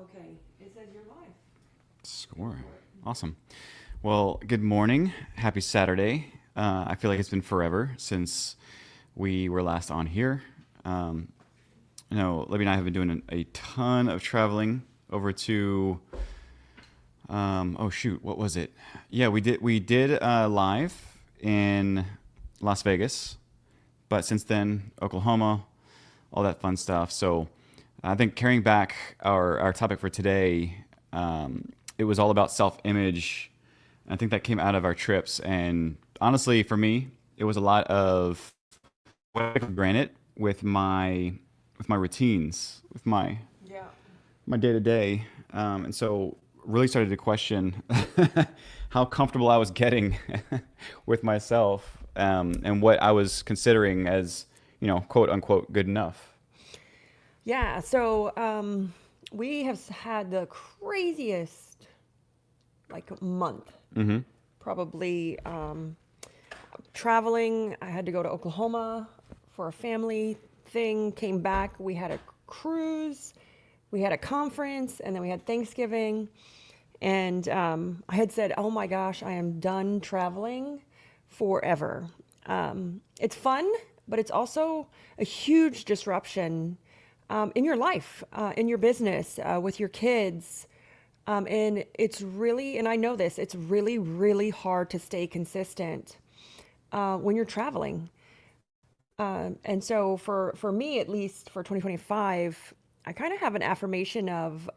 Okay, it says you're live. Score. Awesome. Well, good morning. Happy Saturday. I feel like it's been forever since we were last on here. Um, Libby and I have been doing a ton of traveling over to. Oh shoot, what was it? Yeah, we did live in Las Vegas, but since then Oklahoma, all that fun stuff. So I think carrying back our topic for today, it was all about self image. I think that came out of our trips. And honestly, for me, it was a lot of what I took for granted with my routines, with Yeah. my day to day. And so really started to question how comfortable I was getting with myself, and what I was considering as, quote unquote, good enough. Yeah, so we have had the craziest month. Mm-hmm. Probably traveling. I had to go to Oklahoma for a family thing, came back. We had a cruise, we had a conference, and then we had Thanksgiving. And I had said, oh my gosh, I am done traveling forever. It's fun, but it's also a huge disruption in your life, in your business, with your kids. And it's really, and I know this, it's really, really hard to stay consistent when you're traveling. And so for me, at least for 2025, I kind of have an affirmation of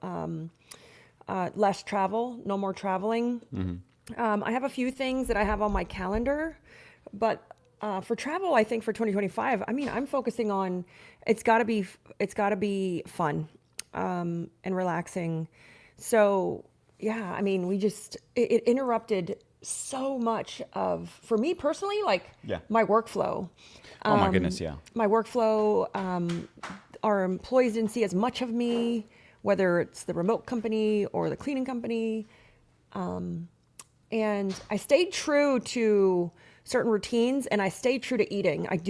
less travel, no more traveling. Mm-hmm. I have a few things that I have on my calendar, but for travel, I think for 2025, I mean, I'm focusing on it's got to be fun and relaxing. So yeah, I mean, it interrupted so much of for me personally, like Yeah. my workflow. Oh my goodness. Yeah. My workflow. Our employees didn't see as much of me, whether it's the remote company or the cleaning company. And I stayed true to certain routines and I stayed true to eating. I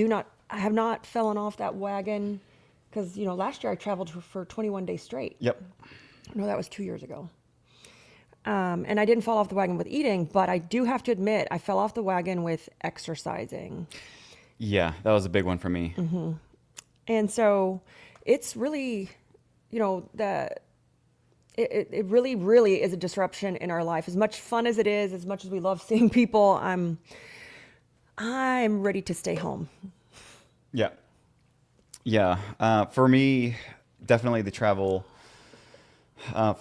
have not fallen off that wagon because, last year I traveled for 21 days straight. Yep. No, that was 2 years ago. And I didn't fall off the wagon with eating, but I do have to admit I fell off the wagon with exercising. Yeah, that was a big one for me. And so it's really, that it really, really is a disruption in our life. As much fun as it is, as much as we love seeing people, I'm ready to stay home. Yeah. Yeah. For me, definitely the travel.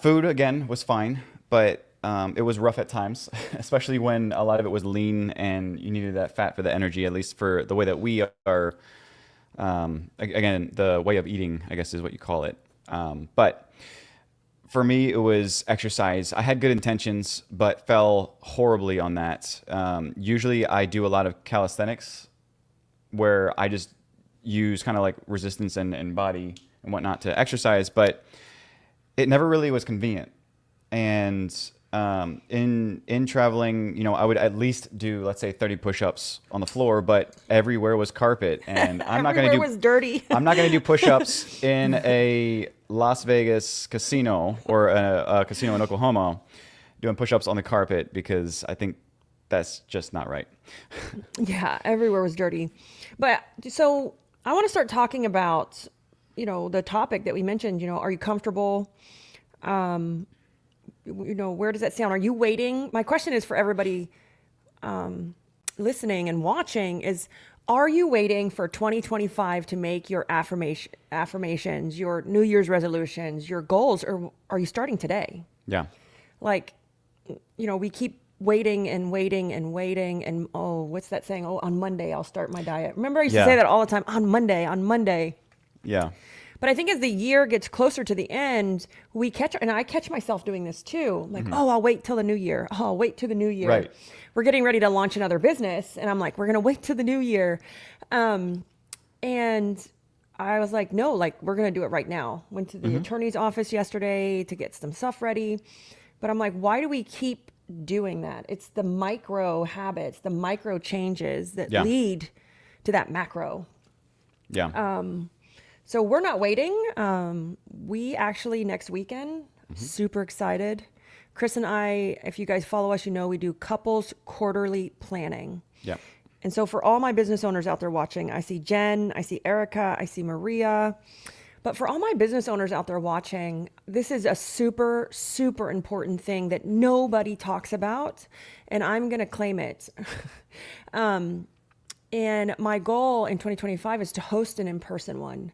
Food again was fine, but it was rough at times, especially when a lot of it was lean and you needed that fat for the energy. At least for the way that we are. Again, the way of eating, I guess, is what you call it. But for me, it was exercise. I had good intentions, but fell horribly on that. Usually, I do a lot of calisthenics, where I just use kind of like resistance and body and whatnot to exercise, but it never really was convenient. And in traveling, I would at least do, let's say, 30 push-ups on the floor, but everywhere was carpet, and Everywhere was dirty. I'm not gonna do push-ups in a Las Vegas casino or a casino in Oklahoma, doing push-ups on the carpet, because I think that's just not right. Yeah, everywhere was dirty. But so I want to start talking about, the topic that we mentioned, are you comfortable? Where does that sound? Are you waiting? My question is for everybody listening and watching is, are you waiting for 2025 to make your affirmations, your New Year's resolutions, your goals, or are you starting today? Yeah. Like, we keep waiting and waiting and waiting. And oh, what's that saying? Oh, on Monday, I'll start my diet. Remember, I used to say Yeah. that all the time, on Monday, on Monday. Yeah. But I think as the year gets closer to the end, and I catch myself doing this too. I'm like, oh, I'll wait till the new year. Oh, I'll wait till the new year. Right. We're getting ready to launch another business. And I'm like, we're going to wait till the new year. And I was like, no, like, we're going to do it right now. Went to the attorney's office yesterday to get some stuff ready. But I'm like, why do we keep doing that? It's the micro habits, the micro changes that Yeah. lead to that macro. Yeah. So we're not waiting. We actually next weekend Super excited. Chris and I, if you guys follow us, you know we do couples quarterly planning. Yeah. And so for all my business owners out there watching, I see Jen, I see Erica, I see Maria. But for all my business owners out there watching, this is a super, super important thing that nobody talks about. And I'm going to claim it. And my goal in 2025 is to host an in-person one.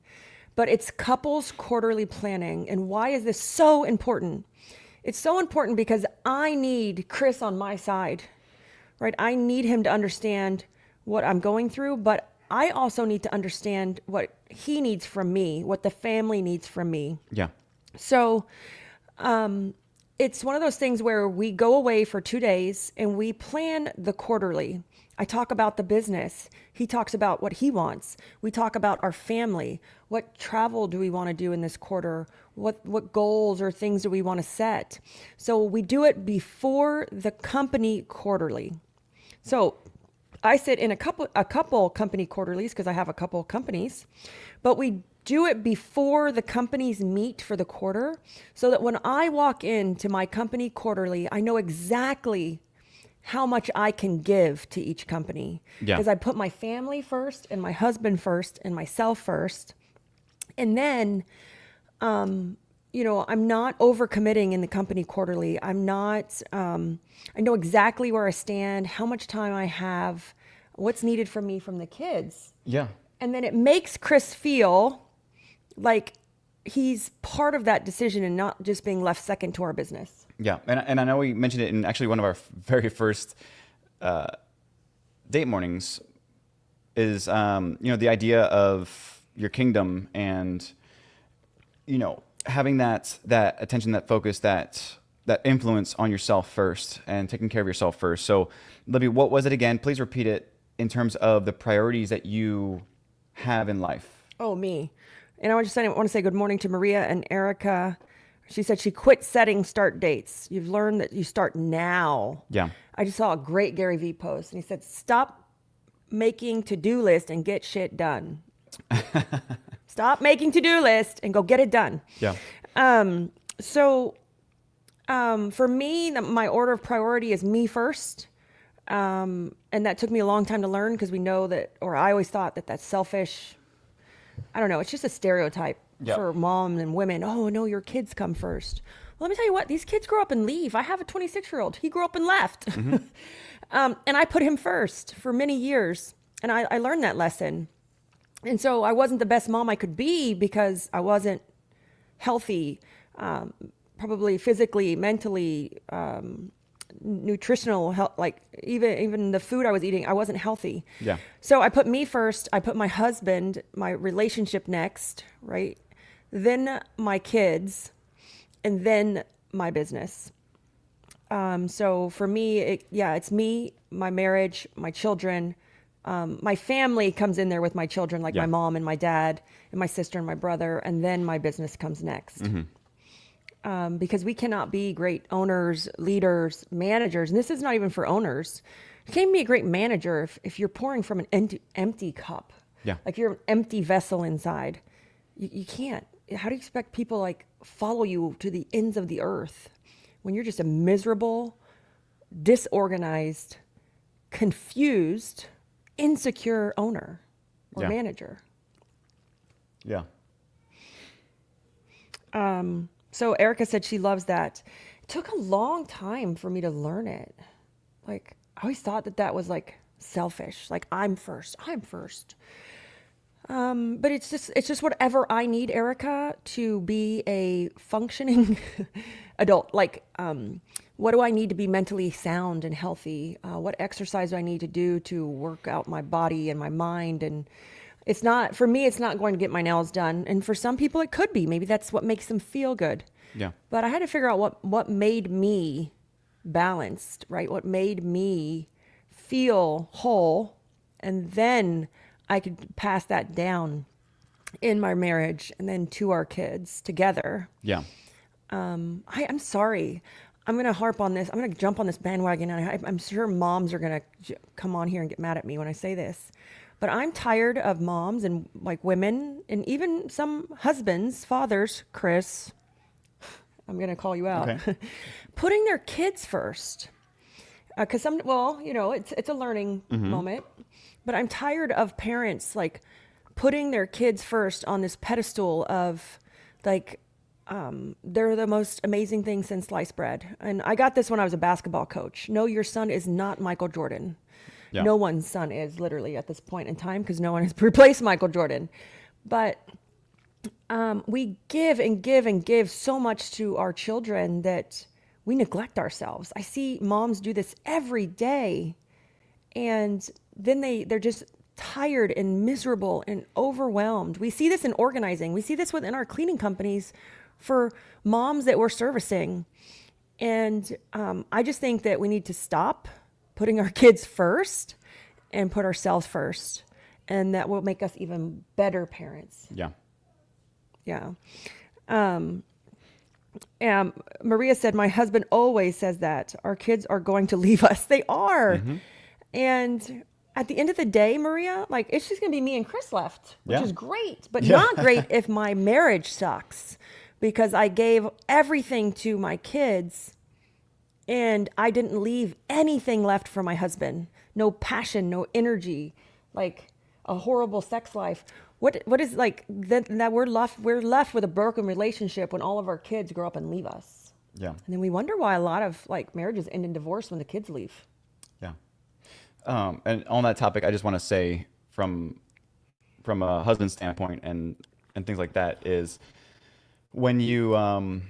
But it's couples quarterly planning. And why is this so important? It's so important because I need Chris on my side, right? I need him to understand what I'm going through, but I also need to understand what he needs from me, what the family needs from me. Yeah. So it's one of those things where we go away for 2 days and we plan the quarterly. I talk about the business. He talks about what he wants. We talk about our family. What travel do we want to do in this quarter? What goals or things do we want to set? So we do it before the company quarterly. So I sit in a couple company quarterlies because I have a couple companies, but we do it before the companies meet for the quarter so that when I walk into my company quarterly, I know exactly how much I can give to each company. Yeah. Because I put my family first and my husband first and myself first. And then, I'm not overcommitting in the company quarterly. I'm not, I know exactly where I stand, how much time I have, what's needed from me from the kids. Yeah. And then it makes Chris feel like he's part of that decision and not just being left second to our business. Yeah. And I know we mentioned it in actually one of our very first date mornings is, the idea of your kingdom and, having that attention, that focus, that influence on yourself first and taking care of yourself first. So, Libby, what was it again? Please repeat it in terms of the priorities that you have in life. Oh, me. And I want to say good morning to Maria and Erica. She said she quit setting start dates. You've learned that you start now. Yeah. I just saw a great Gary Vee post, and he said, stop making to-do list and get shit done. Stop making to-do list and go get it done. Yeah. For me, my order of priority is me first. And that took me a long time to learn because we know that, or I always thought that that's selfish. I don't know. It's just a stereotype for mom and women. Oh, no, your kids come first. Well, let me tell you what, these kids grow up and leave. I have a 26-year-old. He grew up and left. Mm-hmm. And I put him first for many years. And I learned that lesson. And so I wasn't the best mom I could be because I wasn't healthy, probably physically, mentally, nutritional health, like even the food I was eating, I wasn't healthy. Yeah. So I put me first. I put my husband, my relationship next, right? Then my kids, and then my business. So for me, it's me, my marriage, my children. My family comes in there with my children, like my mom and my dad and my sister and my brother, and then my business comes next. Mm-hmm. Because we cannot be great owners, leaders, managers, and this is not even for owners. You can't be a great manager if you're pouring from an empty cup. Yeah. Like you're an empty vessel inside. You can't. How do you expect people like follow you to the ends of the earth when you're just a miserable, disorganized, confused, insecure owner or manager? Yeah. So Erica said she loves that. It took a long time for me to learn it. Like I always thought that was like selfish. Like I'm first. But it's just whatever I need, Erica, to be a functioning adult. Like, what do I need to be mentally sound and healthy? What exercise do I need to do to work out my body and my mind? And for me, it's not going to get my nails done. And for some people, it could be. Maybe that's what makes them feel good. Yeah. But I had to figure out what made me balanced, right? What made me feel whole. And then I could pass that down in my marriage and then to our kids together. Yeah. I'm sorry. I'm going to harp on this. I'm going to jump on this bandwagon. And I'm sure moms are going to come on here and get mad at me when I say this. But I'm tired of moms and like women and even some husbands, fathers, Chris. I'm going to call you out. Okay. Putting their kids first. Because it's a learning moment, but I'm tired of parents like putting their kids first on this pedestal of like, they're the most amazing thing since sliced bread. And I got this when I was a basketball coach. No, your son is not Michael Jordan. Yeah. No one's son is literally at this point in time because no one has replaced Michael Jordan. But we give and give and give so much to our children that we neglect ourselves. I see moms do this every day, and then they're just tired and miserable and overwhelmed. We see this in organizing. We see this within our cleaning companies for moms that we're servicing. And I just think that we need to stop putting our kids first and put ourselves first. And that will make us even better parents. Yeah. Yeah. Maria said, my husband always says that our kids are going to leave us. They are. And at the end of the day, Maria, like it's just going to be me and Chris left, which is great, but not great if my marriage sucks because I gave everything to my kids and I didn't leave anything left for my husband. No passion, no energy, like a horrible sex life. What is like that we're left with a broken relationship when all of our kids grow up and leave us. Yeah. And then we wonder why a lot of like marriages end in divorce when the kids leave. Yeah. And on that topic, I just want to say from a husband's standpoint and things like that is when you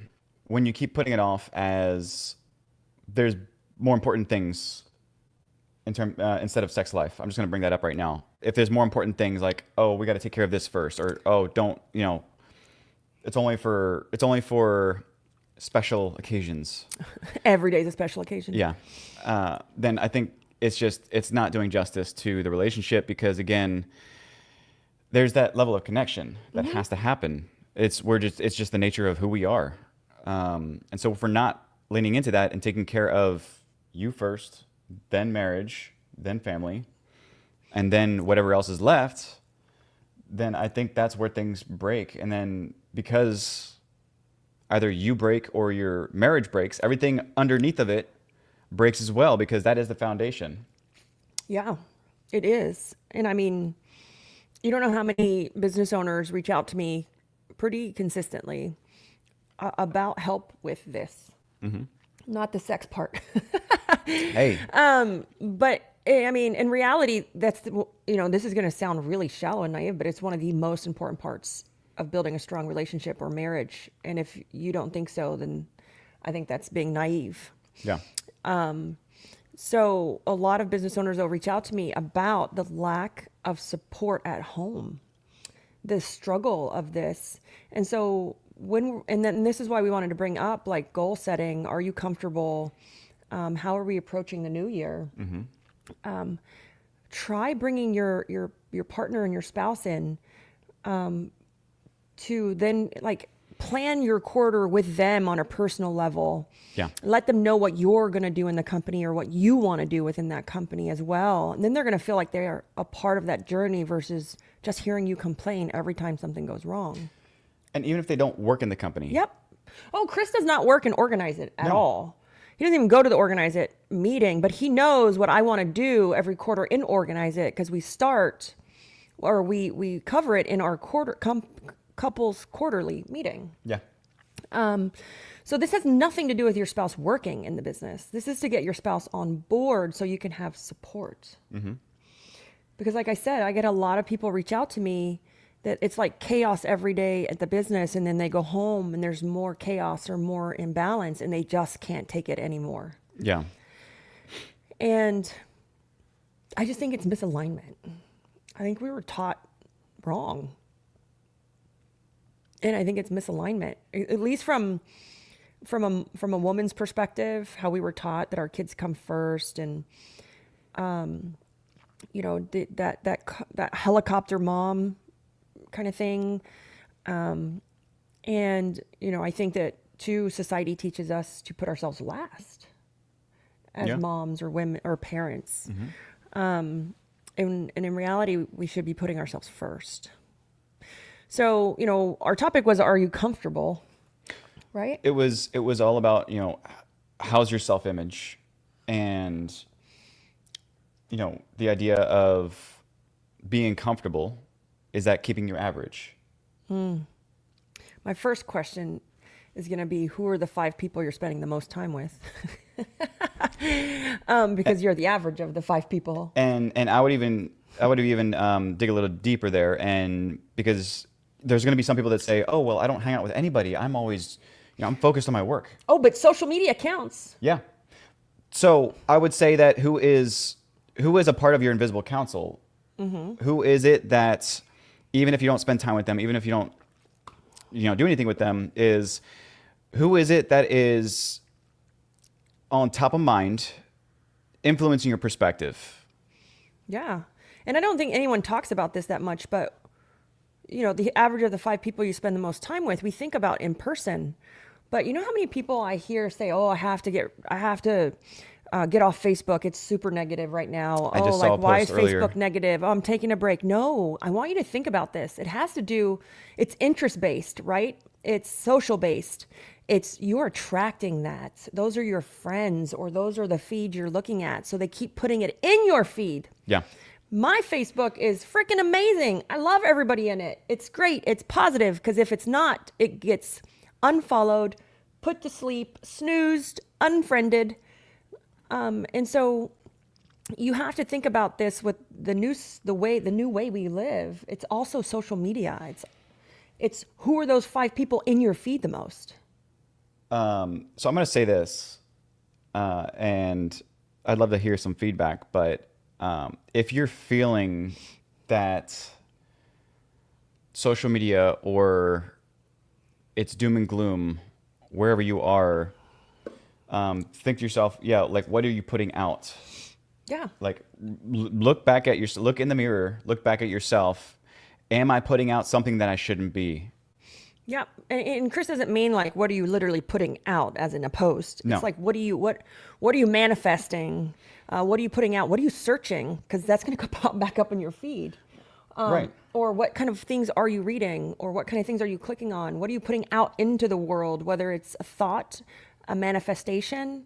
keep putting it off as there's more important things instead of sex life. I'm just going to bring that up right now. If there's more important things like, oh, we got to take care of this first, or oh, don't, it's only for special occasions. Every day is a special occasion. Yeah. Then I think it's not doing justice to the relationship because again, there's that level of connection that has to happen. It's just the nature of who we are. And so if we're not leaning into that and taking care of you first, then marriage, then family, and then whatever else is left, then I think that's where things break. And then because either you break or your marriage breaks, everything underneath of it breaks as well because that is the foundation. Yeah, it is. And I mean, you don't know how many business owners reach out to me pretty consistently about help with this. Not the sex part. Hey. But I mean, in reality, this is going to sound really shallow and naive, but it's one of the most important parts of building a strong relationship or marriage. And if you don't think so, then I think that's being naive. Yeah. So a lot of business owners will reach out to me about the lack of support at home, the struggle of this. And so then this is why we wanted to bring up like goal setting. Are you comfortable? How are we approaching the new year? Try bringing your partner and your spouse in to then like plan your quarter with them on a personal level. Yeah. Let them know what you're going to do in the company or what you want to do within that company as well. And then they're going to feel like they are a part of that journey versus just hearing you complain every time something goes wrong. And even if they don't work in the company. Yep. Oh, Chris does not work and organize it at No. all. He doesn't even go to the Organize It meeting, but he knows what I want to do every quarter in Organize It because we cover it in our couples quarterly meeting. Yeah. So this has nothing to do with your spouse working in the business. This is to get your spouse on board so you can have support. Because like I said, I get a lot of people reach out to me that it's like chaos every day at the business, and then they go home and there's more chaos or more imbalance and they just can't take it anymore. Yeah. And I just think it's misalignment. I think we were taught wrong. And I think it's misalignment, at least from a woman's perspective, how we were taught that our kids come first, and that helicopter mom kind of thing. And I think that too, society teaches us to put ourselves last as moms or women or parents. And in reality, we should be putting ourselves first. So, our topic was, are you comfortable? right? it was all about, how's your self-image, and the idea of being comfortable, is that keeping you average? My first question is going to be, who are the 5 people you're spending the most time with? Because you're the average of the 5 people. And I would even dig a little deeper there, and because there's going to be some people that say, oh well, I don't hang out with anybody, I'm always, I'm focused on my work. Oh, but social media counts. Yeah. So I would say that who is a part of your invisible council? Who is it that, even if you don't spend time with them, even if you don't, do anything with them, who is it that is on top of mind, influencing your perspective? Yeah. And I don't think anyone talks about this that much, but the average of the 5 people you spend the most time with, we think about in person. But you know how many people I hear say, "Oh, I have to get off Facebook. It's super negative right now. I Oh, just saw a like, why is post earlier. Facebook negative? Oh, I'm taking a break." No, I want you to think about this. It has to do, it's interest based, right? It's social based. You're attracting that. Those are your friends, or those are the feeds you're looking at. So they keep putting it in your feed. Yeah. My Facebook is freaking amazing. I love everybody in it. It's great. It's positive, because if it's not, it gets unfollowed, put to sleep, snoozed, unfriended. And so you have to think about this with the new way we live. It's also social media. It's who are those 5 people in your feed the most? So I'm going to say this, and I'd love to hear some feedback, but if you're feeling that social media, or it's doom and gloom wherever you are, think to yourself, yeah, like, what are you putting out? Yeah. Like, look in the mirror, look back at yourself. Am I putting out something that I shouldn't be? Yeah. And Chris doesn't mean like, what are you literally putting out as in a post? No. It's like, what are you manifesting? What are you putting out? What are you searching? Because that's going to pop back up in your feed. Right. Or what kind of things are you reading? Or what kind of things are you clicking on? What are you putting out into the world? Whether it's a thought, a manifestation,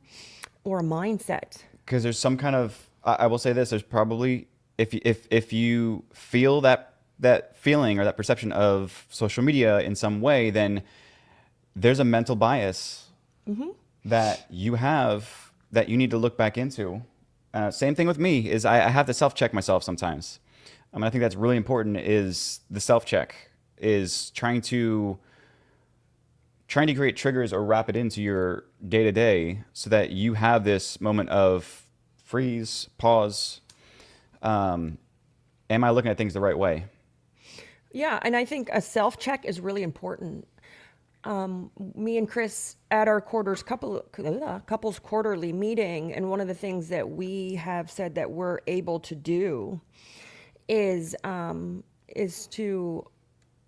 or a mindset. Because there's some kind of, I will say this, there's probably, if you feel that feeling or that perception of social media in some way, then there's a mental bias that you have that you need to look back into. Same thing with me, is I have to self-check myself sometimes. I think that's really important, is the self-check, is trying to create triggers or wrap it into your day-to-day so that you have this moment of freeze, pause. Am I looking at things the right way? Yeah, and I think a self-check is really important. Me and Chris at our couples quarterly meeting, and one of the things that we have said that we're able to do is to,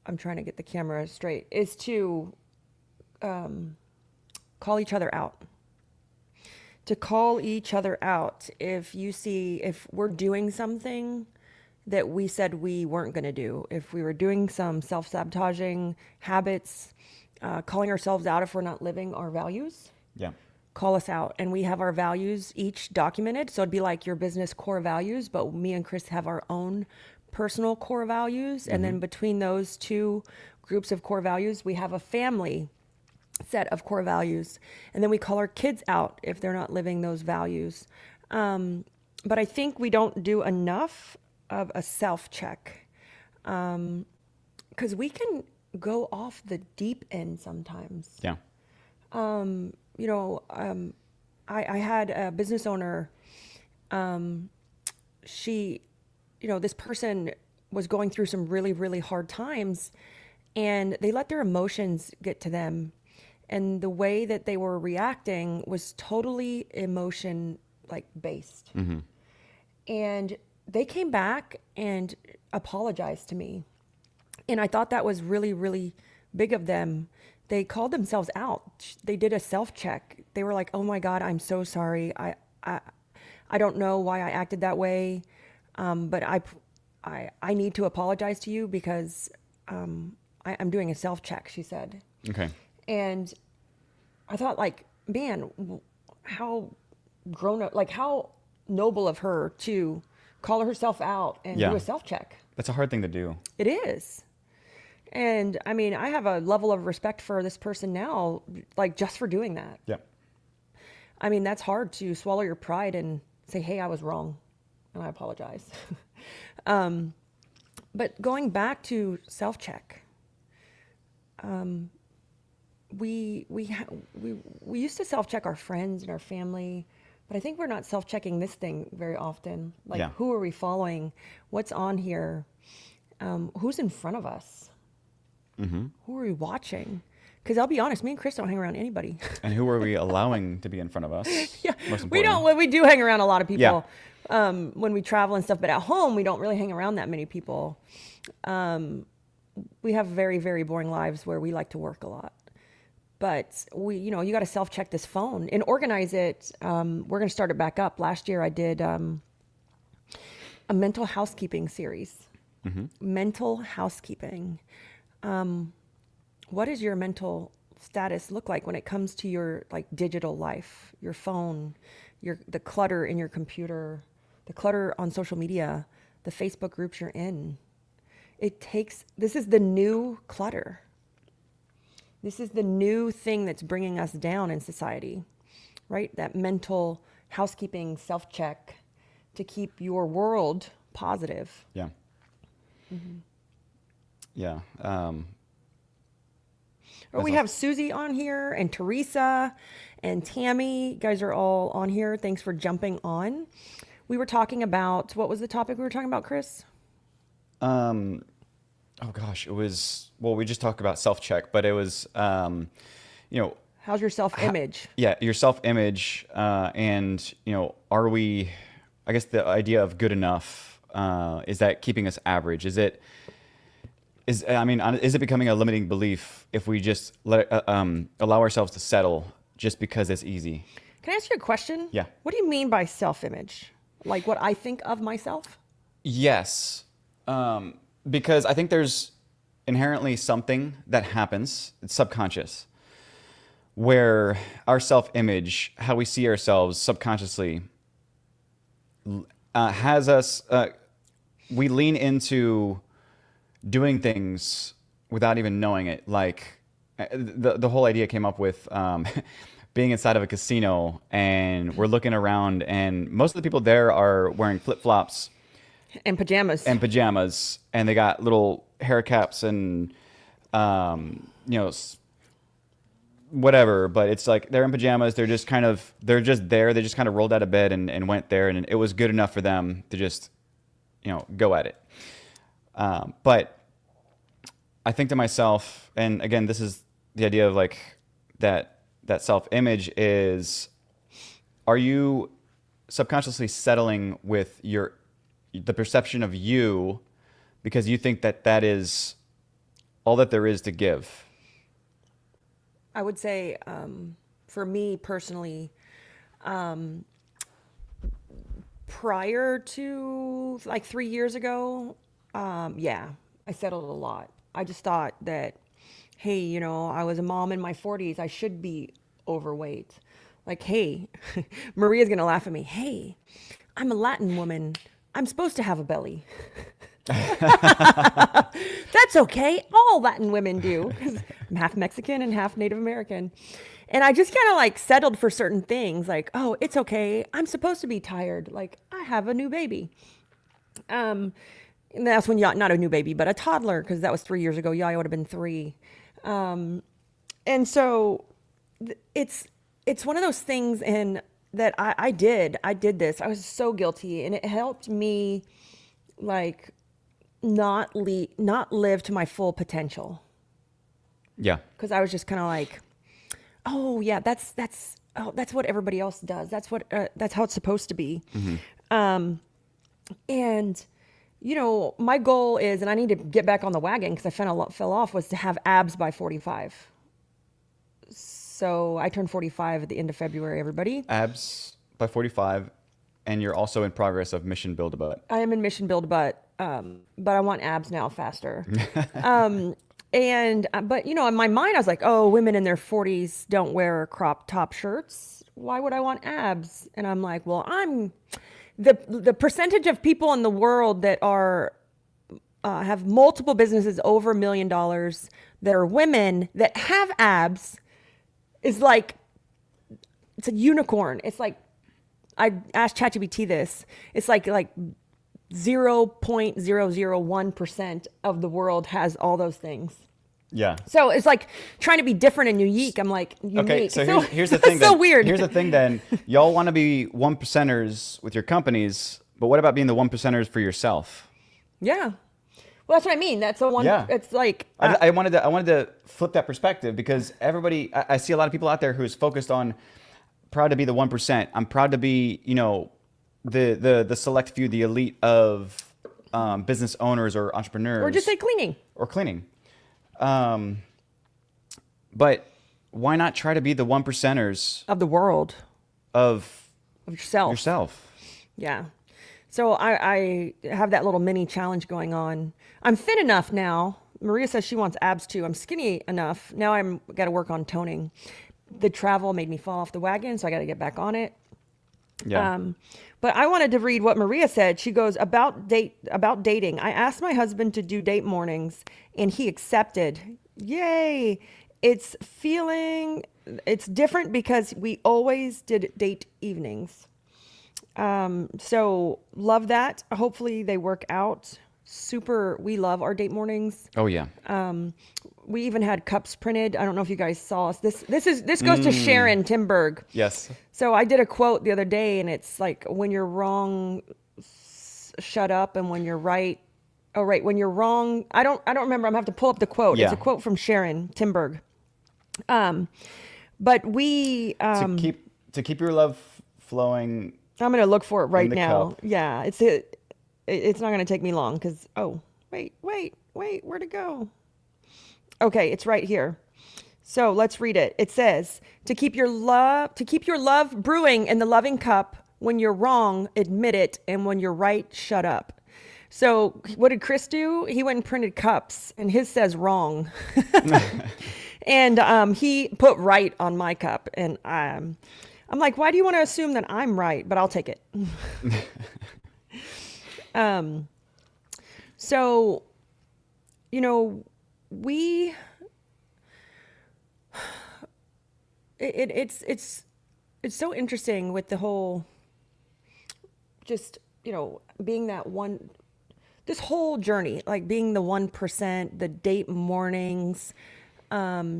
I'm trying to get the camera straight, is to call each other out. To call each other out if we're doing something that we said we weren't going to do, if we were doing some self-sabotaging habits, calling ourselves out if we're not living our values. Yeah. Call us out. And we have our values each documented. So it'd be like your business core values, but me and Chris have our own personal core values. And then between those 2 groups of core values, we have a family set of core values. And then we call our kids out if they're not living those values. But I think we don't do enough of a self-check, because we can go off the deep end sometimes. Yeah. I had a business owner, this person was going through some really, really hard times, and they let their emotions get to them. And the way that they were reacting was totally emotion based. And they came back and apologized to me. And I thought that was really, really big of them. They called themselves out. They did a self-check. They were like, "Oh my God, I'm so sorry. I don't know why I acted that way. But I need to apologize to you because I'm doing a self-check," she said. Okay. And I thought like, man, how grown up, like how noble of her to call herself out and Yeah. do a self check. That's a hard thing to do. It is. And I mean, I have a level of respect for this person now, like just for doing that. Yeah. I mean, that's hard to swallow your pride and say, hey, I was wrong and I apologize. But going back to self check, we used to self check our friends and our family, but I think we're not self checking this thing very often. Like, Yeah. who are we following? What's on here? Who's in front of us? Who are we watching? Because I'll be honest, me and Chris don't hang around anybody. And who are we allowing to be in front of us? Yeah, Most we important. don't. Well, we do hang around a lot of Yeah. people when we travel and stuff, but at home we don't really hang around that many people. We have very, very boring lives where we like to work a lot. But you got to self-check this phone and organize it. We're going to start it back up. Last year I did a mental housekeeping series. Mental housekeeping. What does your mental status look like when it comes to your like digital life, your phone, the clutter in your computer, the clutter on social media, the Facebook groups you're in? This is the new clutter. This is the new thing that's bringing us down in society, right? That mental housekeeping self-check to keep your world positive. Yeah. Yeah. Or we have Susie on here and Teresa and Tammy. You guys are all on here. Thanks for jumping on. We were talking about, what was the topic we were talking about, Chris? Oh gosh, it was, well, we just talked about self-check, but it was, How's your self-image? yeah, your self-image, and, are we, I guess the idea of good enough, is that keeping us average? Is it becoming a limiting belief if we just allow ourselves to settle just because it's easy? Can I ask you a question? Yeah. What do you mean by self-image? Like what I think of myself? Yes. Because I think there's inherently something that happens, it's subconscious, where our self-image, how we see ourselves subconsciously, has us, we lean into doing things without even knowing it. Like the whole idea came up with being inside of a casino, and we're looking around, and most of the people there are wearing flip-flops And pajamas. and they got little hair caps and whatever, but it's like they're in pajamas, they're just there, they just kind of rolled out of bed and went there, and it was good enough for them to just go at it. But I think to myself, and again, this is the idea of like that self-image is, are you subconsciously settling with the perception of you because you think that is all that there is to give? I would say, for me personally, prior to like 3 years ago, yeah, I settled a lot. I just thought that, hey, I was a mom in my 40s. I should be overweight. Like, hey, Maria's going to laugh at me. Hey, I'm a Latin woman. I'm supposed to have a belly. That's okay. All Latin women do, because I'm half Mexican and half Native American. And I just kind of like settled for certain things, like, oh, it's okay. I'm supposed to be tired. Like, I have a new baby. And that's when not a new baby, but a toddler, because that was 3 years ago. Yaya would have been 3. And so it's one of those things that I did this. I was so guilty, and it helped me like not live to my full potential. Yeah. Because I was just kind of like, oh yeah, that's what everybody else does. That's how it's supposed to be. And my goal is, and I need to get back on the wagon because I fell off, was to have abs by 45. So I turned 45 at the end of February, everybody. Abs by 45, and you're also in progress of Mission Build a Butt. I am in Mission Build a Butt, but I want abs now faster. And but in my mind I was like, oh, women in their 40s don't wear crop top shirts. Why would I want abs? And I'm like, well, I'm the percentage of people in the world that are have multiple businesses over $1 million that are women that have abs is like, it's a unicorn. It's like, I asked ChatGPT this. It's like 0.001% of the world has all those things. Yeah. So it's like trying to be different and unique. I'm like, unique. Okay, so here's the thing. It's so weird. Here's the thing then. Y'all want to be 1%ers with your companies, but what about being the 1%ers for yourself? Yeah. Well, that's what I mean. That's the one. Yeah. It's like I wanted to flip that perspective because everybody, I see a lot of people out there who's focused on proud to be the 1%. I'm proud to be, the select few, the elite of business owners or entrepreneurs. or just say cleaning. Or cleaning. But why not try to be the 1%ers Of the world. of Yourself. Yeah. So I have that little mini challenge going on. I'm thin enough now. Maria says she wants abs too. I'm skinny enough. Now I'm got to work on toning. The travel made me fall off the wagon, so I got to get back on it. Yeah. But I wanted to read what Maria said. She goes, about dating. I asked my husband to do date mornings and he accepted. Yay. It's different because we always did date evenings. So love that. Hopefully they work out. We love our date mornings. Oh yeah. We even had cups printed. I don't know if you guys saw us. This goes to Sharon Timberg. Yes. So I did a quote the other day and it's like, when you're wrong, shut up. And when you're right. Oh, right. When you're wrong. I don't remember. I'm gonna have to pull up the quote. Yeah. It's a quote from Sharon Timberg. But we, to keep your love flowing. I'm going to look for it right the now. cup. Yeah, it's not going to take me long because, wait, where'd it go? Okay, it's right here. So let's read it. It says, to keep your love brewing in the loving cup. When you're wrong, admit it. And when you're right, shut up. So what did Chris do? He went and printed cups and his says wrong. And he put right on my cup. And I'm like, why do you want to assume that I'm right? But I'll take it. So, it's so interesting with the whole, just, being that one, this whole journey, like being the 1%, the date mornings. Are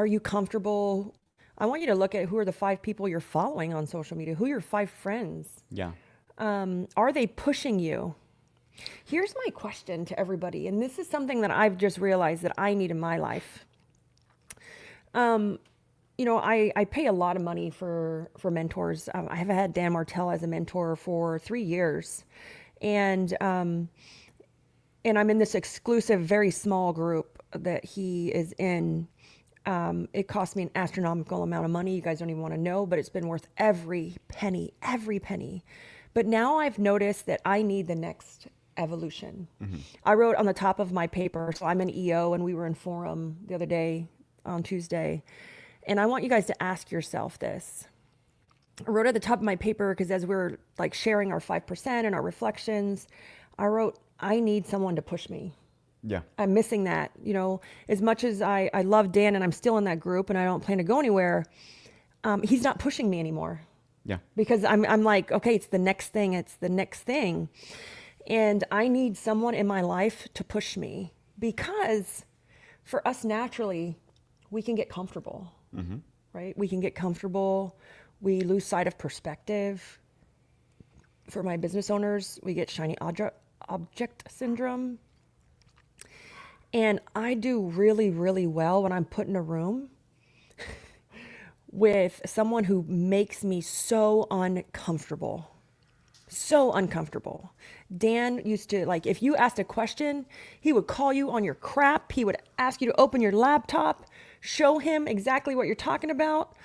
you comfortable? I want you to look at who are the 5 people you're following on social media. Who are your 5 friends? Yeah. Are they pushing you? Here's my question to everybody, and this is something that I've just realized that I need in my life. I pay a lot of money for mentors. I have had Dan Martell as a mentor for 3 years, and I'm in this exclusive, very small group that he is in. It cost me an astronomical amount of money. You guys don't even want to know, but it's been worth every penny. But now I've noticed that I need the next evolution. Mm-hmm. I wrote on the top of my paper, so I'm an EO and we were in Forum the other day on Tuesday. And I want you guys to ask yourself this. I wrote at the top of my paper because as we're like sharing our 5% and our reflections, I wrote, I need someone to push me. Yeah. I'm missing that, as much as I love Dan and I'm still in that group and I don't plan to go anywhere. He's not pushing me anymore. Yeah. Because I'm like, okay, it's the next thing. And I need someone in my life to push me because for us naturally, we can get comfortable, mm-hmm. right? We can get comfortable. We lose sight of perspective. For my business owners, we get shiny object syndrome. And I do really, really well when I'm put in a room with someone who makes me so uncomfortable. So uncomfortable. Dan used to, like, if you asked a question, he would call you on your crap. He would ask you to open your laptop, show him exactly what you're talking about.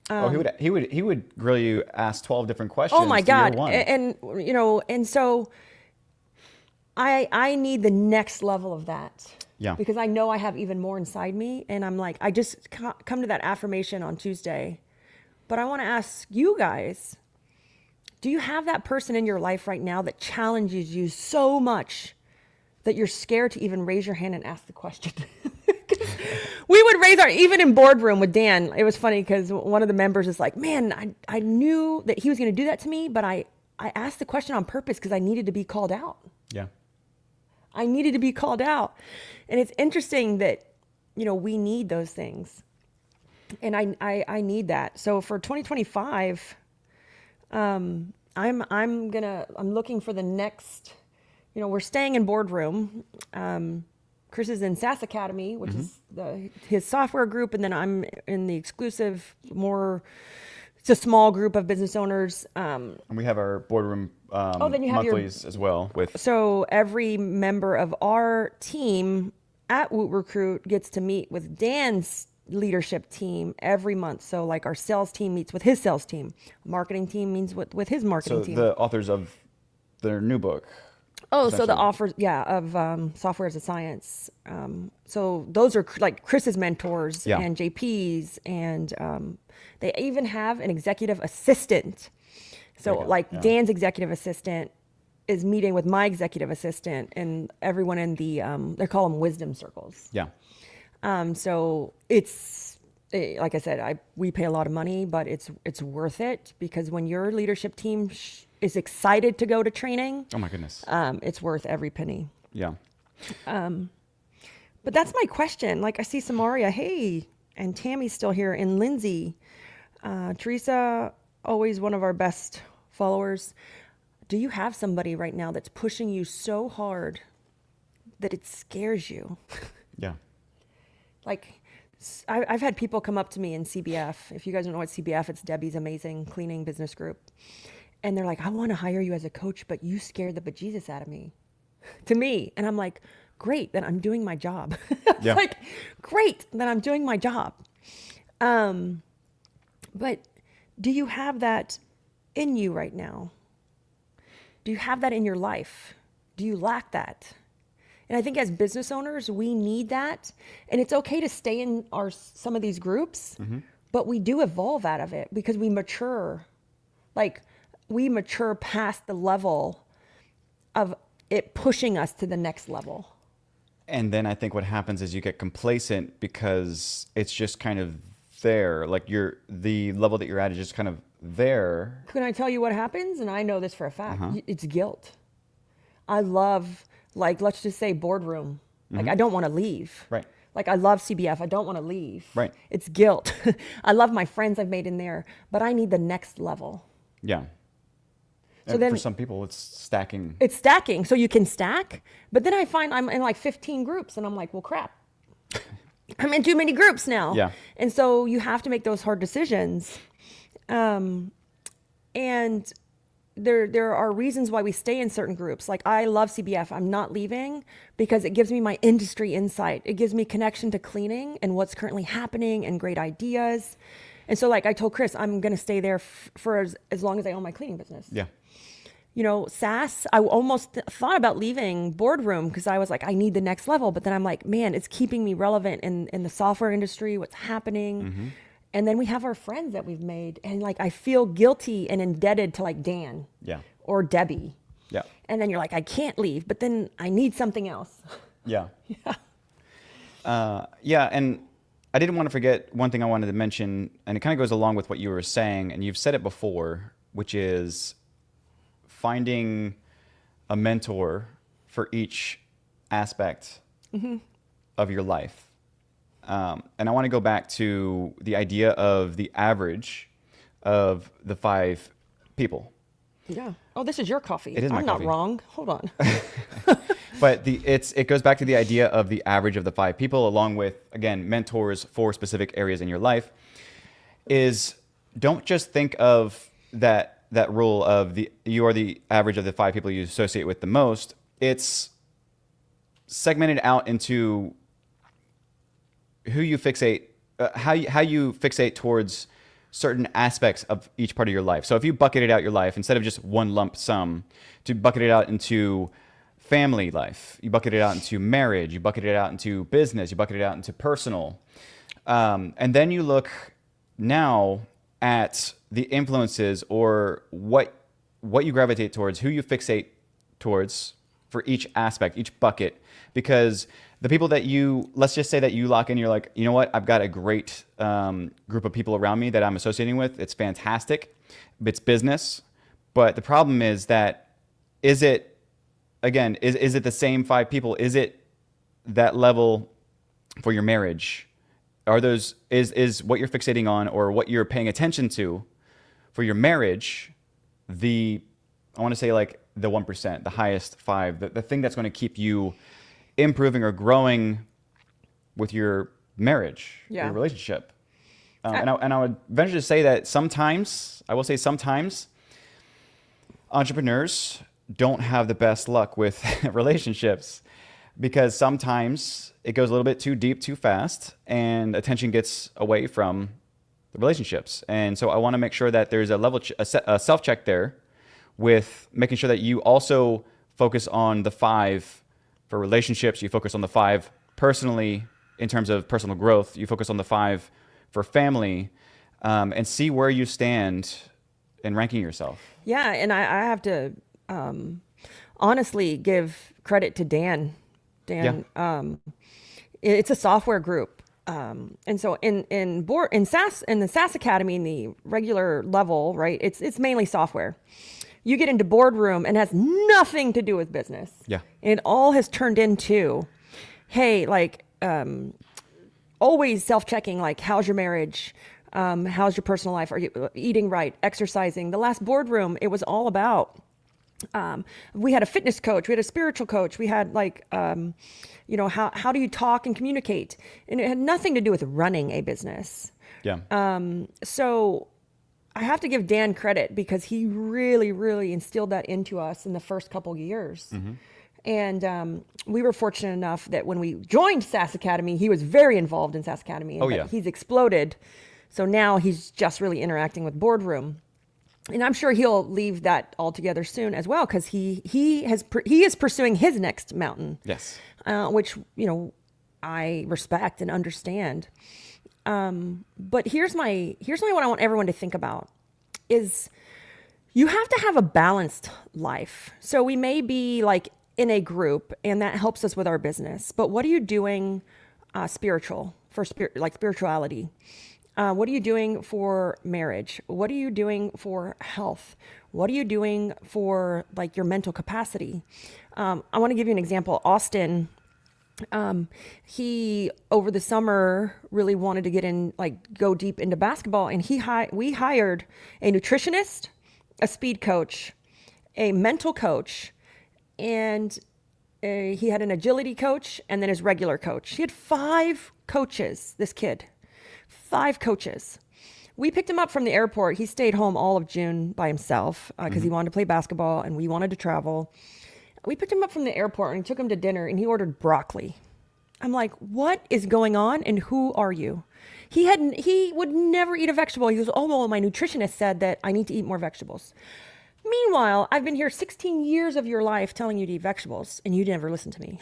He would grill you, ask 12 different questions. Oh my God. One. And so I need the next level of that. Yeah. Because I know I have even more inside me. And I'm like, I just come to that affirmation on Tuesday. But I want to ask you guys, do you have that person in your life right now that challenges you so much that you're scared to even raise your hand and ask the question? We would raise our, even in boardroom with Dan, it was funny because one of the members is like, man, I knew that he was going to do that to me, but I asked the question on purpose because I needed to be called out. Yeah. I needed to be called out. And it's interesting that, we need those things. And I need that. So for 2025, I'm looking for the next, we're staying in boardroom. Chris is in SaaS Academy, which is his software group. And then I'm in the exclusive, it's a small group of business owners. And we have our boardroom then you have monthlies as well. So every member of our team at Woot Recruit gets to meet with Dan's leadership team every month. So like our sales team meets with his sales team. Marketing team meets with his marketing team. So the authors of their new book. Oh, so the offers, of Software as a Science. So those are like Chris's mentors and JP's, and they even have an executive assistant. So Dan's executive assistant is meeting with my executive assistant, and everyone in the they call them wisdom circles. Yeah. So it's like I said, we pay a lot of money, but it's worth it because when your leadership team is excited to go to training, Oh my goodness. it's worth every penny. Yeah. But that's my question. Like I see Samaria, hey, and Tammy's still here, and Lindsay, Teresa, always one of our best followers. Do you have somebody right now that's pushing you so hard that it scares you? Yeah. Like, I've had people come up to me in CBF. If you guys don't know what CBF, it's Debbie's amazing cleaning business group. And they're like, I want to hire you as a coach, but you scared the bejesus out of me. To me. And I'm like, great, then I'm doing my job. It's like, great, then I'm doing my job. But do you have that in you right now? Do you have that in your life? Do you lack that? And I think as business owners, we need that. And it's okay to stay in some of these groups, but we do evolve out of it because we mature. Like, we mature past the level of it pushing us to the next level. And then I think what happens is you get complacent because it's just kind of there. Like the level that you're at is just kind of there. Can I tell you what happens? And I know this for a fact. It's guilt. I love, like, let's just say boardroom. Like, I don't want to leave. Right. Like, I love CBF. I don't want to leave. Right. It's guilt. I love my friends I've made in there, but I need the next level. Yeah. So And then for some people, it's stacking. It's stacking. So you can stack, but then I find I'm in like 15 groups and I'm like, well, crap. I'm in too many groups now. Yeah. And so you have to make those hard decisions. And there are reasons why we stay in certain groups. Like, I love CBF. I'm not leaving because it gives me my industry insight. It gives me connection to cleaning and what's currently happening and great ideas. And so, like I told Chris, I'm going to stay there for as long as I own my cleaning business. Yeah. SaaS, I almost thought about leaving boardroom because I was like, I need the next level. But then I'm like, man, it's keeping me relevant in the software industry, what's happening. And then we have our friends that we've made. And like, I feel guilty and indebted to like Dan or Debbie. Yeah. And then you're like, I can't leave, but then I need something else. Yeah. Yeah. And I didn't want to forget one thing I wanted to mention, and it kind of goes along with what you were saying, and you've said it before, which is finding a mentor for each aspect of your life. And I want to go back to the idea of the average of the 5 people. Yeah. Oh, this is your coffee. It is my I'm coffee. not wrong. Hold on. But it goes back to the idea of the average of the 5 people, along with, again, mentors for specific areas in your life, is don't just think of that rule of you are the average of the 5 people you associate with the most. It's segmented out into who you fixate, how you fixate towards certain aspects of each part of your life. So if you bucketed out your life, instead of just one lump sum, to bucket it out into family life, you bucket it out into marriage, you bucket it out into business, you bucket it out into personal. And then you look now at the influences or what you gravitate towards, who you fixate towards for each aspect, each bucket, because the people that let's just say that you lock in, you're like, you know what, I've got a great group of people around me that I'm associating with. It's fantastic. It's business. But the problem is that, is it the same 5 people? Is it that level for your marriage? Is what you're fixating on or what you're paying attention to for your marriage, I want to say like the 1%, the highest 5, the thing that's going to keep you improving or growing with your marriage, your relationship. And I would venture to say that sometimes entrepreneurs don't have the best luck with relationships, because sometimes it goes a little bit too deep too fast and attention gets away from the relationships. And so I want to make sure that there's a self-check there with making sure that you also focus on the 5 for relationships, you focus on the 5 personally in terms of personal growth, you focus on the 5 for family, and see where you stand in ranking yourself. Yeah, and I have to honestly give credit to Dan. It's a software group. And so in the SaaS Academy, in the regular level, right, it's mainly software. You get into boardroom and it has nothing to do with business. Yeah. It all has turned into, hey, like, always self-checking, like, how's your marriage? How's your personal life? Are you eating right? Exercising? The last boardroom, it was all about, we had a fitness coach, we had a spiritual coach, we had like, how do you talk and communicate? And it had nothing to do with running a business. Yeah. So I have to give Dan credit, because he really, really instilled that into us in the first couple years. Mm-hmm. And we were fortunate enough that when we joined SaaS Academy, he was very involved in SaaS Academy. And he's exploded. So now he's just really interacting with boardroom. And I'm sure he'll leave that altogether soon as well, because he is pursuing his next mountain. Yes. Which, I respect and understand. But here's what I want everyone to think about is you have to have a balanced life. So we may be like in a group and that helps us with our business, but what are you doing spirituality? What are you doing for marriage? What are you doing for health? What are you doing for like your mental capacity? I want to give you an example. Austin, he over the summer really wanted to get in, like go deep into basketball, and we hired a nutritionist, a speed coach, a mental coach, and he had an agility coach, and then his regular coach. He had 5 coaches, this kid. 5 coaches. We picked him up from the airport. He stayed home all of June by himself because he wanted to play basketball and we wanted to travel. We picked him up from the airport and took him to dinner, and he ordered broccoli. I'm like, what is going on and who are you? He would never eat a vegetable. He goes, oh, well, my nutritionist said that I need to eat more vegetables. Meanwhile, I've been here 16 years of your life telling you to eat vegetables, and you never listen to me.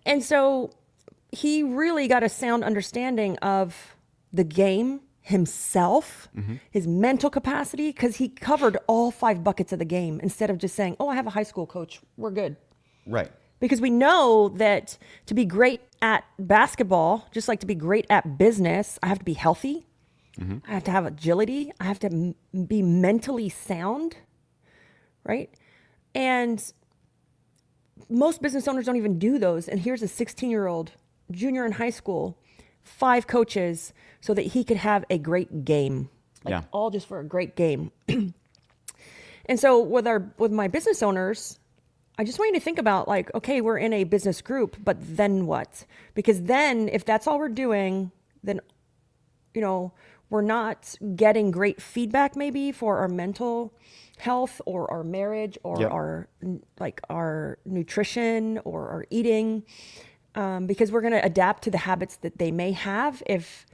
And so he really got a sound understanding of the game himself, his mental capacity, because he covered all 5 buckets of the game instead of just saying, oh, I have a high school coach, we're good. Right. Because we know that to be great at basketball, just like to be great at business, I have to be healthy. I have to have agility. I have to be mentally sound, right? And most business owners don't even do those. And here's a 16-year-old junior in high school, 5 coaches so that he could have a great game, all just for a great game. And so with my business owners, I just want you to think about like, okay, we're in a business group, but then what? Because then if that's all we're doing, then, we're not getting great feedback maybe for our mental health or our marriage or our nutrition or our eating. Because we're going to adapt to the habits that they may have if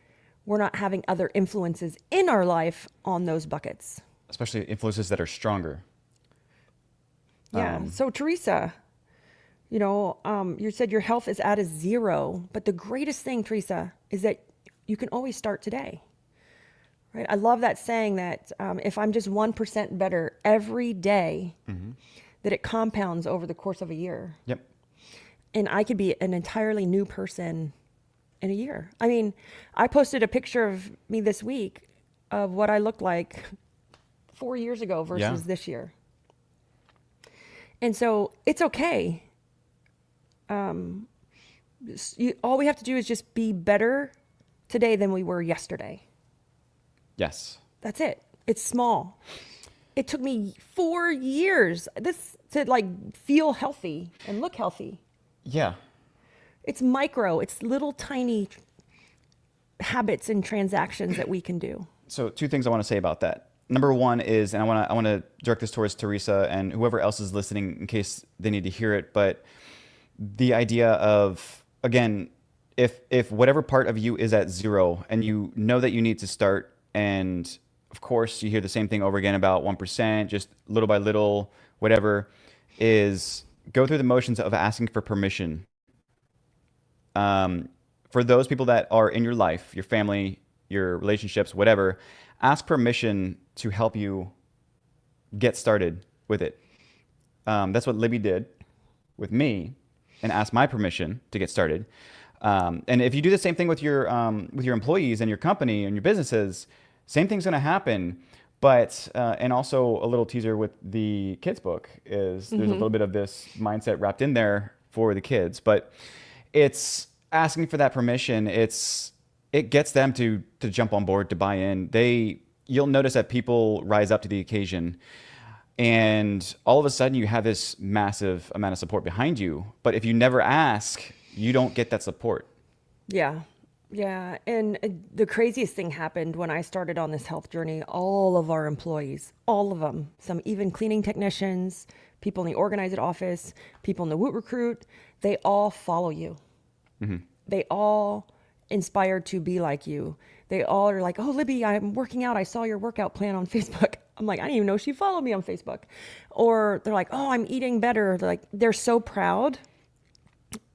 we're not having other influences in our life on those buckets. Especially influences that are stronger. Yeah. So Teresa, you said your health is at a 0, but the greatest thing, Teresa, is that you can always start today. Right? I love that saying that if I'm just 1% better every day, that it compounds over the course of a year. Yep. And I could be an entirely new person in a year. I mean, I posted a picture of me this week of what I looked like 4 years ago versus this year. And so it's okay. All we have to do is just be better today than we were yesterday. Yes. That's it. It's small. It took me 4 years to like feel healthy and look healthy. Yeah. It's micro. It's little tiny habits and transactions that we can do. So 2 things I want to say about that. Number 1 is, and I want to direct this towards Teresa and whoever else is listening in case they need to hear it, but the idea of, again, if whatever part of you is at 0 and you know that you need to start, and of course you hear the same thing over again about 1%, just little by little, whatever, is go through the motions of asking for permission. For those people that are in your life, your family, your relationships, whatever, ask permission to help you get started with it. That's what Libby did with me, and asked my permission to get started. And if you do the same thing with your employees and your company and your businesses, same thing's going to happen. But and also a little teaser with the kids book is there's a little bit of this mindset wrapped in there for the kids. But it's asking for that permission. It gets them to jump on board, to buy in. You'll notice that people rise up to the occasion. And all of a sudden you have this massive amount of support behind you. But if you never ask, you don't get that support. Yeah. Yeah. And the craziest thing happened when I started on this health journey. All of our employees, all of them, some even cleaning technicians, people in the Organize It office, people in the Woot Recruit, they all follow you. They all inspired to be like you. They all are like, oh, Libby, I'm working out. I saw your workout plan on Facebook. I'm like, I didn't even know she followed me on Facebook. Or they're like, oh, I'm eating better. They're so proud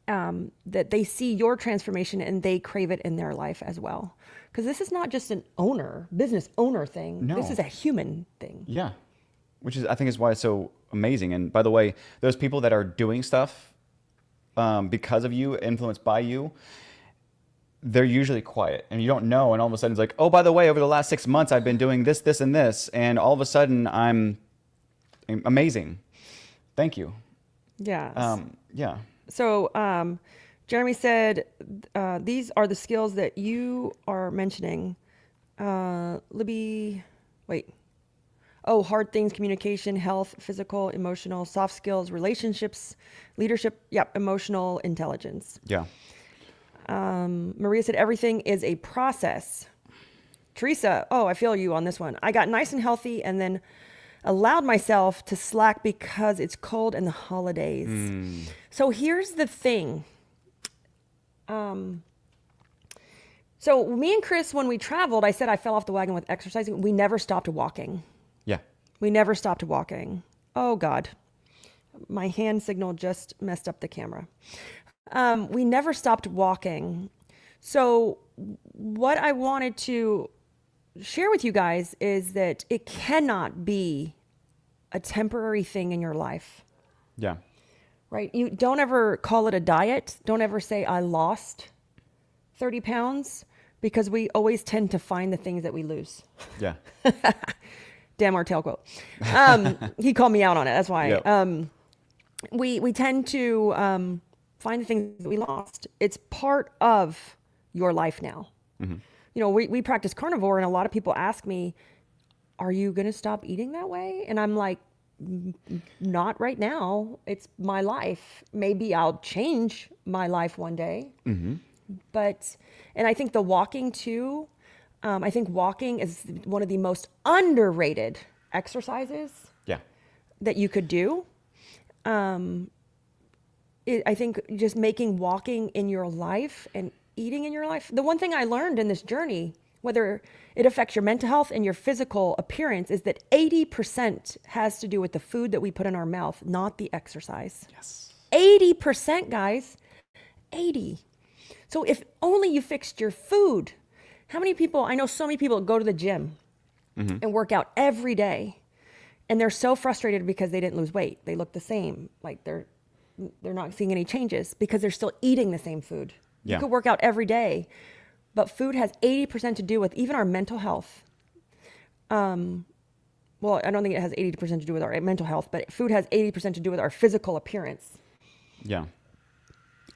that they see your transformation and they crave it in their life as well. Because this is not just an business owner thing. No. This is a human thing. Yeah. Which I think is why it's so amazing. And by the way, those people that are doing stuff because of you, influenced by you, they're usually quiet and you don't know. And all of a sudden it's like, oh, by the way, over the last 6 months, I've been doing this, this, and this. And all of a sudden I'm amazing. Thank you. Yeah. Yeah. So Jeremy said, these are the skills that you are mentioning. Libby, wait. Oh, hard things, communication, health, physical, emotional, soft skills, relationships, leadership. Yep. Emotional intelligence. Yeah. Maria said, everything is a process. Teresa, oh, I feel you on this one. I got nice and healthy and then allowed myself to slack because it's cold and the holidays. So here's the thing. So me and Chris, when we traveled, I said I fell off the wagon with exercising. We never stopped walking. Yeah. We never stopped walking. Oh God. My hand signal just messed up the camera. We never stopped walking. So what I wanted to share with you guys is that it cannot be a temporary thing in your life, Yeah. right? You don't ever call it a diet. Don't ever say I lost 30 pounds because we always tend to find the things that we lose. Yeah. Damn Martell quote. He called me out on it. That's why. Yep. We tend to find the things that we lost. It's part of your life now. You know, we practice carnivore and a lot of people ask me, are you going to stop eating that way? And I'm like, not right now. It's my life. Maybe I'll change my life one day. But, and I think the walking too, I think walking is one of the most underrated exercises Yeah. that you could do. I think just making walking in your life and eating in your life. The one thing I learned in this journey whether it affects your mental health and your physical appearance, is that 80% has to do with the food that we put in our mouth, not the exercise. Yes. 80%, guys. 80. So if only you fixed your food. How many people, I know so many people go to the gym and work out every day, and they're so frustrated because they didn't lose weight. They look the same. Like they're not seeing any changes because they're still eating the same food. Yeah. You could work out every day, but food has 80% to do with even our mental health. Well, I don't think it has 80% to do with our mental health, but food has 80% to do with our physical appearance. Yeah.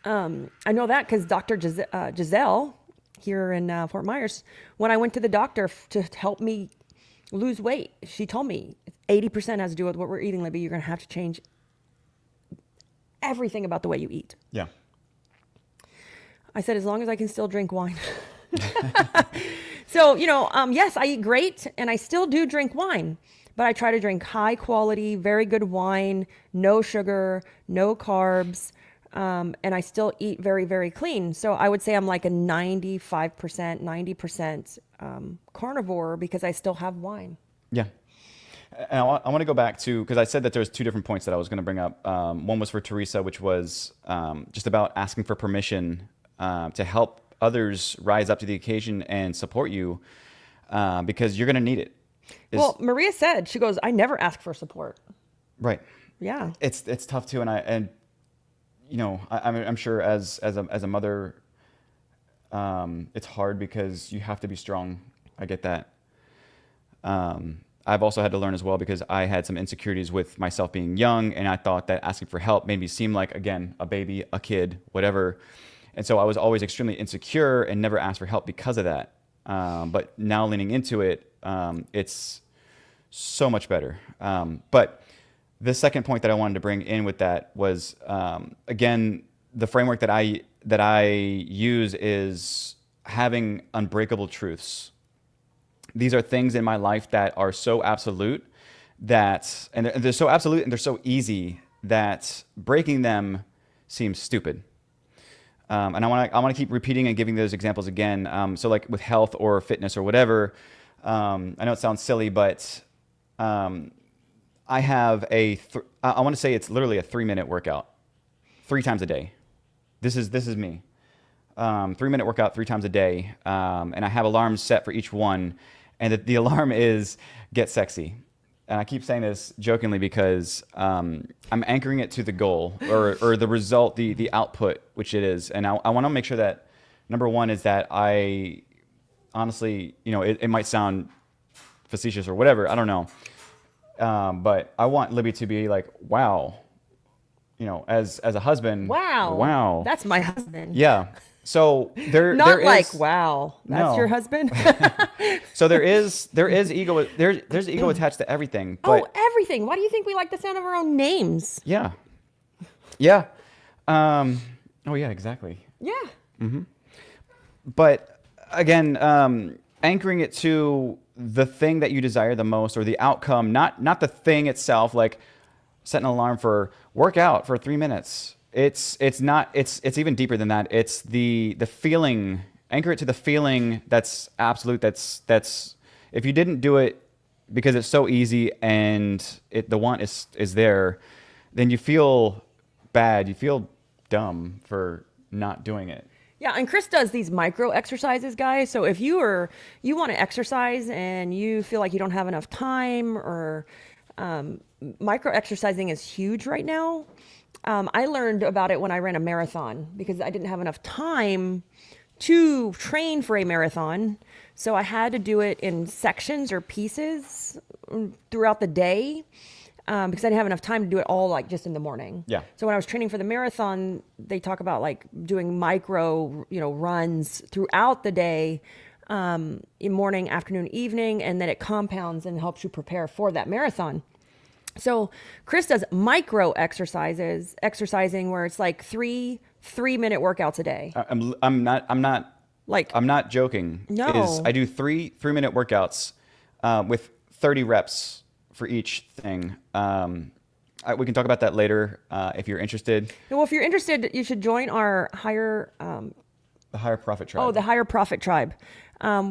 I know that because Dr. Giselle here in Fort Myers, when I went to the doctor to help me lose weight, she told me 80% has to do with what we're eating, Libby. You're going to have to change everything about the way you eat. Yeah. I said, as long as I can still drink wine. So, yes, I eat great and I still do drink wine, but I try to drink high quality, very good wine, no sugar, no carbs. And I still eat very, very clean. So I would say I'm like a 95%, 90% carnivore because I still have wine. Yeah. And I want to go back to, because I said that there's two different points that I was going to bring up. One was for Teresa, which was just about asking for permission to help others rise up to the occasion and support you because you're going to need it. Well, Maria said, she goes, I never ask for support. Right. Yeah. It's tough too. I'm sure as a mother, it's hard because you have to be strong. I get that. I've also had to learn as well because I had some insecurities with myself being young, and I thought that asking for help made me seem like, again, a baby, a kid, whatever. And so I was always extremely insecure and never asked for help because of that. But now leaning into it, it's so much better. But the second point that I wanted to bring in with that was, again, the framework that I use is having unbreakable truths. These are things in my life that are so absolute and they're so absolute and they're so easy that breaking them seems stupid. And I want to keep repeating and giving those examples again. So like with health or fitness or whatever, I know it sounds silly, but I have I want to say it's literally a 3-minute workout, 3 times a day. This is me. 3-minute workout 3 times a day. And I have alarms set for each one. And the alarm is get sexy. And I keep saying this jokingly because I'm anchoring it to the goal or the result, the output, which it is. And I want to make sure that number one is that I honestly, it might sound facetious or whatever. I don't know. But I want Libby to be like, wow, as a husband. Wow. That's my husband. Yeah. So there like, is, wow, that's no. your husband. So there's ego. There's ego attached to everything. But everything. Why do you think we like the sound of our own names? Yeah. Yeah. Oh yeah, exactly. Yeah. Mm-hmm. But again, anchoring it to the thing that you desire the most or the outcome, not the thing itself, like set an alarm for work out for 3 minutes. It's even deeper than that. It's the feeling, anchor it to the feeling that's absolute. That's if you didn't do it because it's so easy and the want is there, then you feel bad. You feel dumb for not doing it. Yeah, and Chris does these micro exercises, guys. So if you want to exercise and you feel like you don't have enough time or micro exercising is huge right now. I learned about it when I ran a marathon because I didn't have enough time to train for a marathon. So I had to do it in sections or pieces throughout the day because I didn't have enough time to do it all like just in the morning. Yeah. So when I was training for the marathon, they talk about like doing micro, runs throughout the day, in morning, afternoon, evening, and then it compounds and helps you prepare for that marathon. So Chris does micro exercising where it's like 3-minute workouts a day. I'm not joking. No. I do 3-minute workouts with 30 reps for each thing. We can talk about that later if you're interested. Well, if you're interested, you should join our The Higher Profit Tribe. the Higher Profit Tribe.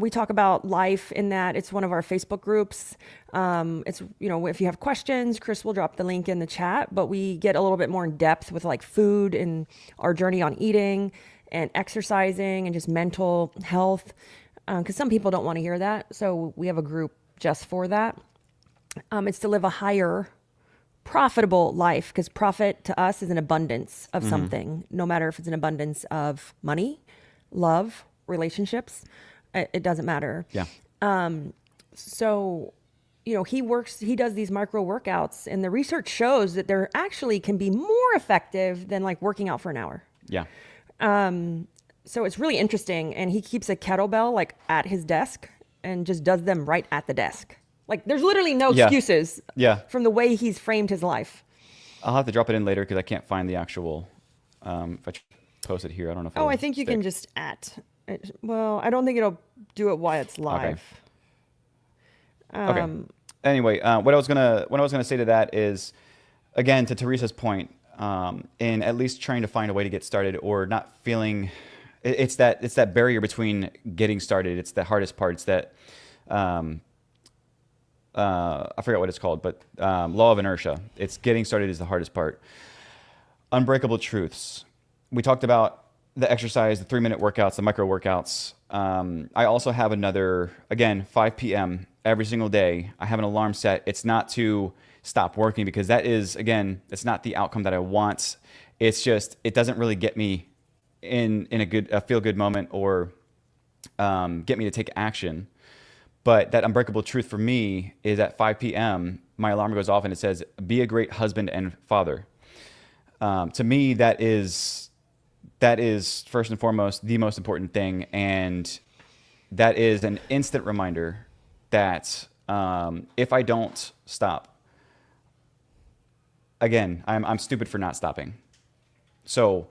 We talk about life in that. It's one of our Facebook groups. It's, if you have questions, Chris will drop the link in the chat, but we get a little bit more in depth with like food and our journey on eating and exercising and just mental health. Because some people don't want to hear that. So we have a group just for that. It's to live a higher, profitable life, because profit to us is an abundance of something, no matter if it's an abundance of money, love, relationships. It doesn't matter. Yeah. So, he does these micro workouts, and the research shows that there actually can be more effective than like working out for an hour. Yeah. So it's really interesting. And he keeps a kettlebell like at his desk and just does them right at the desk. Like there's literally no Yeah. excuses from the way he's framed his life. I'll have to drop it in later because I can't find the actual, if I post it here, I don't know if Oh, it'll I think you stick. can just well, I don't think it'll do it while it's live. Okay. Anyway, what I was gonna say to that is, again, to Teresa's point, in at least trying to find a way to get started or not feeling, it's that barrier between getting started. It's the hardest part. It's that, I forgot what it's called, but law of inertia. It's getting started is the hardest part. Unbreakable truths. We talked about the exercise, the 3-minute workouts, the micro workouts. I also have another, again, 5 p.m. every single day. I have an alarm set. It's not to stop working because that is, again, it's not the outcome that I want. It's just, it doesn't really get me in a feel good moment or get me to take action. But that unbreakable truth for me is at 5 p.m., my alarm goes off and it says, be a great husband and father. To me, that is first and foremost the most important thing. And that is an instant reminder that if I don't stop, again, I'm stupid for not stopping. So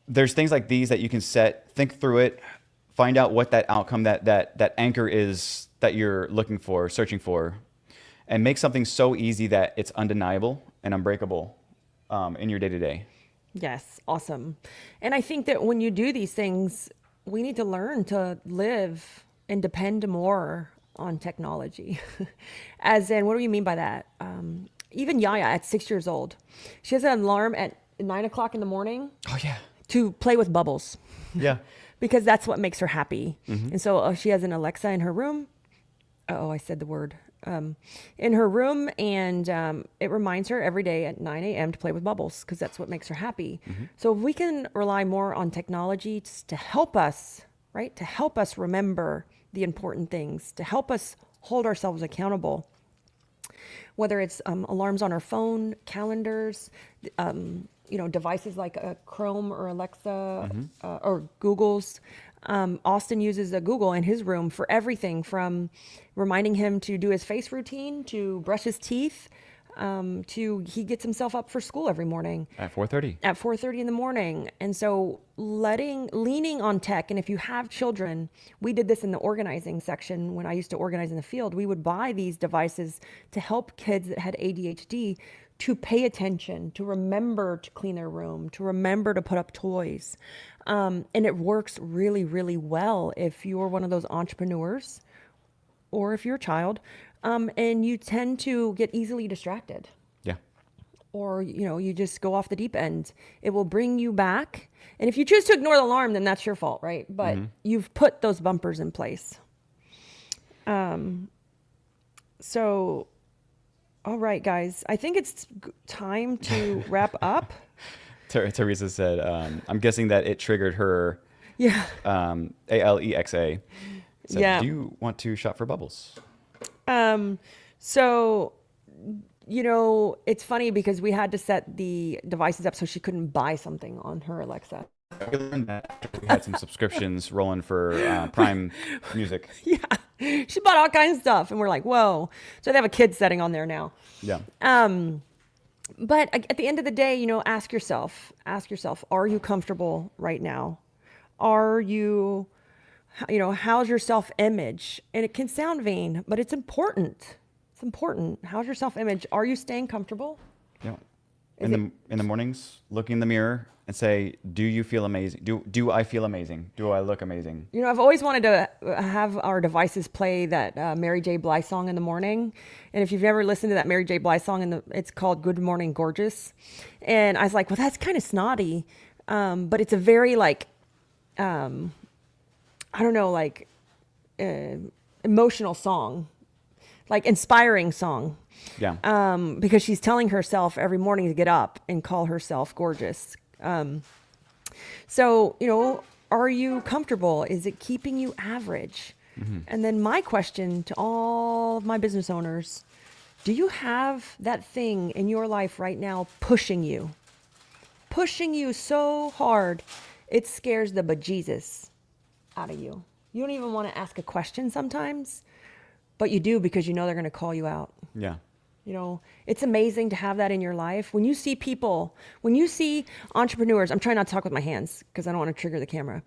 there's things like these that you can think through it, find out what that outcome, that anchor is that you're looking for, searching for, and make something so easy that it's undeniable and unbreakable in your day-to-day. Yes, awesome. And I think that when you do these things, we need to learn to live and depend more on technology. As in, what do you mean by that? Even Yaya at 6 years old, she has an alarm at 9 o'clock in the morning Oh, yeah. to play with bubbles. Yeah. Because that's what makes her happy. And so she has an Alexa in her room. Oh, I said the word. In her room, and it reminds her every day at 9 a.m. to play with bubbles because that's what makes her happy. So if we can rely more on technology to help us, right, to help us remember the important things, to help us hold ourselves accountable, whether it's alarms on our phone, calendars, devices like a Chrome or Alexa or Google's. Austin uses a Google in his room for everything from reminding him to do his face routine, to brush his teeth, to he gets himself up for school every morning. At 4:30. At 4:30 in the morning. And so leaning on tech. And if you have children, we did this in the organizing section when I used to organize in the field. We would buy these devices to help kids that had ADHD to pay attention, to remember to clean their room, to remember to put up toys. And it works really, really well if you're one of those entrepreneurs or if you're a child, and you tend to get easily distracted. Yeah. Or, you just go off the deep end. It will bring you back. And if you choose to ignore the alarm, then that's your fault, right? But you've put those bumpers in place. So, all right, guys, I think it's time to wrap up. Teresa said, I'm guessing that it triggered her Yeah. Alexa. Said, Yeah. do you want to shop for bubbles? So, it's funny because we had to set the devices up so she couldn't buy something on her Alexa. We learned that after we had some subscriptions rolling for Prime Music. Yeah. She bought all kinds of stuff and we're like, whoa. So they have a kid setting on there now. Yeah. But at the end of the day, ask yourself, are you comfortable right now? Are you, how's your self-image? And it can sound vain, but it's important. It's important. How's your self-image? Are you staying comfortable? Yeah. in the mornings, look in the mirror and say, "Do you feel amazing? Do I feel amazing? Do I look amazing?" You know, I've always wanted to have our devices play that Mary J. Blige song in the morning. And if you've never listened to that Mary J. Blige song, it's called Good Morning Gorgeous. And I was like, well, that's kind of snotty. But it's a very like, I don't know, like emotional song, like inspiring song. Yeah. Because she's telling herself every morning to get up and call herself gorgeous. So, you know, are you comfortable? Is it keeping you average? And then my question to all of my business owners, do you have that thing in your life right now pushing you so hard it scares the bejesus out of you? You don't even want to ask a question sometimes, but you do because you know they're going to call you out. Yeah. You know, it's amazing to have that in your life. When you see people, when you see entrepreneurs, I'm trying not to talk with my hands because I don't want to trigger the camera.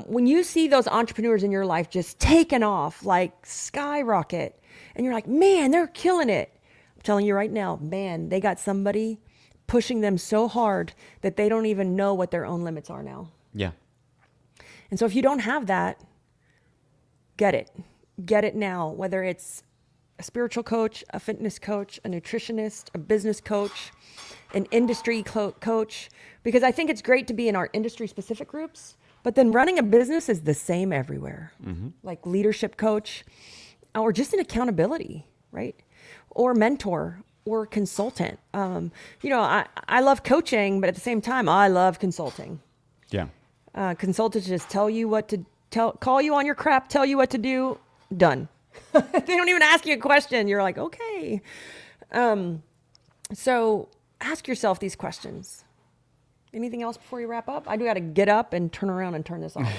When you see those entrepreneurs in your life just taking off like skyrocket, and you're like, man, they're killing it. I'm telling you right now, man, they got somebody pushing them so hard that they don't even know what their own limits are now. Yeah. And so if you don't have that, get it. Get it now, whether it's a spiritual coach, a fitness coach, a nutritionist, a business coach, an industry coach, because I think it's great to be in our industry specific groups, but then running a business is the same everywhere. Like leadership coach or just an accountability, right? Or mentor or consultant. You know, I love coaching, but at the same time, I love consulting. Yeah. Consultants just tell you what to call you on your crap, tell you what to do, done. They don't even ask you a question. You're like, okay. So ask yourself these questions. Anything else before you wrap up? I do got to get up and turn around and turn this off.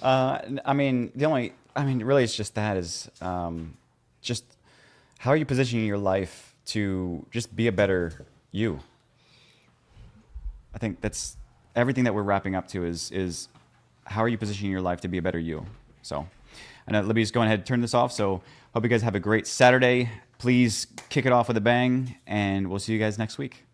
I mean, really it's just that is just how are you positioning your life to just be a better you? I think that's everything that we're wrapping up to is how are you positioning your life to be a better you? So I know Libby's going ahead and turn this off. So hope you guys have a great Saturday. Please kick it off with a bang, and we'll see you guys next week.